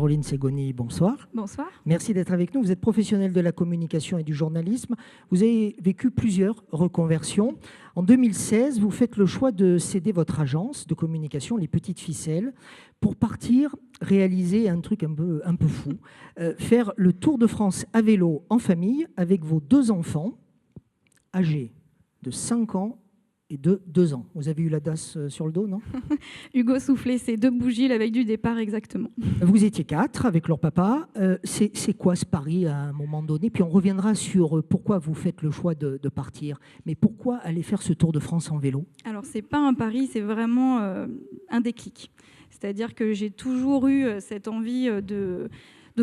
Caroline Ségoni, bonsoir. Bonsoir. Merci d'être avec nous. Vous êtes professionnelle de la communication et du journalisme. Vous avez vécu plusieurs reconversions. En 2016, vous faites le choix de céder votre agence de communication, Les Petites Ficelles, pour partir réaliser un truc un peu fou, faire le Tour de France à vélo en famille avec vos 2 enfants âgés de 5 ans et de 2 ans. Vous avez eu la DAS sur le dos, non? Hugo soufflait ses 2 bougies la veille du départ, exactement. Vous étiez 4 avec leur papa. C'est quoi ce pari à un moment donné? Puis on reviendra sur pourquoi vous faites le choix de partir. Mais pourquoi aller faire ce Tour de France en vélo? Alors, c'est pas un pari, c'est vraiment un déclic. C'est-à-dire que j'ai toujours eu cette envie de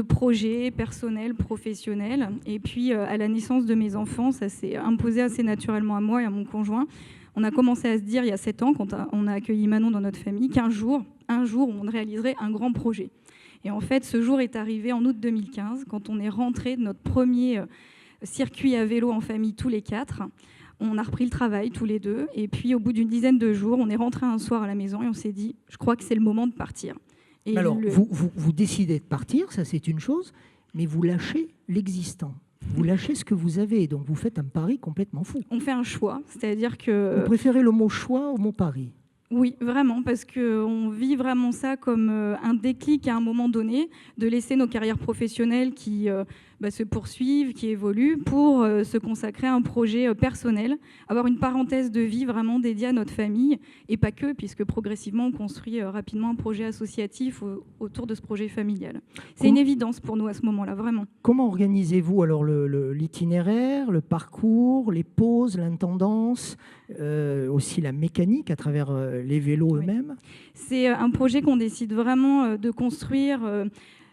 projets personnels, professionnels. Et puis, à la naissance de mes enfants, ça s'est imposé assez naturellement à moi et à mon conjoint. On a commencé à se dire, il y a 7 ans, quand on a accueilli Manon dans notre famille, qu'un jour, on réaliserait un grand projet. Et en fait, ce jour est arrivé en août 2015, quand on est rentré de notre premier circuit à vélo en famille tous les 4. On a repris le travail tous les 2. Et puis, au bout d'une dizaine de jours, on est rentré un soir à la maison et on s'est dit, je crois que c'est le moment de partir. Et alors, vous décidez de partir, ça c'est une chose, mais vous lâchez l'existant. Vous lâchez ce que vous avez, donc vous faites un pari complètement fou. On fait un choix, c'est-à-dire que... Vous préférez le mot choix au mot pari? Oui, vraiment, parce qu'on vit vraiment ça comme un déclic à un moment donné, de laisser nos carrières professionnelles qui se poursuivent, qui évoluent, pour se consacrer à un projet personnel, avoir une parenthèse de vie vraiment dédiée à notre famille, et pas que, puisque progressivement on construit rapidement un projet associatif autour de ce projet familial. C'est une évidence pour nous à ce moment-là, vraiment. Comment organisez-vous alors l'itinéraire, le parcours, les pauses, l'intendance, aussi la mécanique à travers les vélos eux-mêmes? C'est un projet qu'on décide vraiment de construire.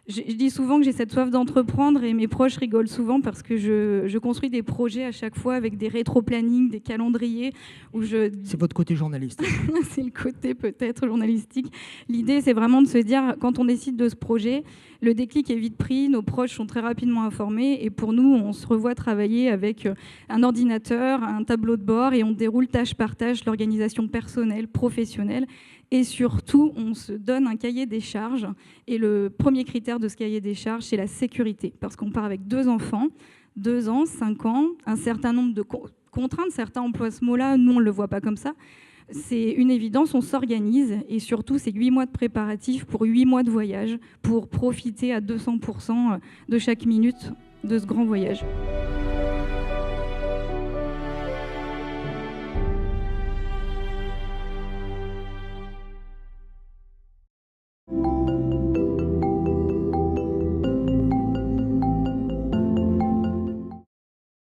Je dis souvent que j'ai cette soif d'entreprendre et mes proches rigolent souvent parce que je construis des projets à chaque fois avec des rétro-plannings, des calendriers. C'est votre côté journaliste. C'est le côté peut-être journalistique. L'idée, c'est vraiment de se dire, quand on décide de ce projet, le déclic est vite pris, nos proches sont très rapidement informés et pour nous, on se revoit travailler avec un ordinateur, un tableau de bord et on déroule tâche par tâche l'organisation personnelle, professionnelle. Et surtout, on se donne un cahier des charges. Et le premier critère de ce cahier des charges, c'est la sécurité. Parce qu'on part avec 2 enfants, 2 ans, 5 ans, un certain nombre de contraintes. Certains emploient ce mot-là, nous, on ne le voit pas comme ça. C'est une évidence, on s'organise. Et surtout, c'est 8 mois de préparatifs pour 8 mois de voyage, pour profiter à 200% de chaque minute de ce grand voyage.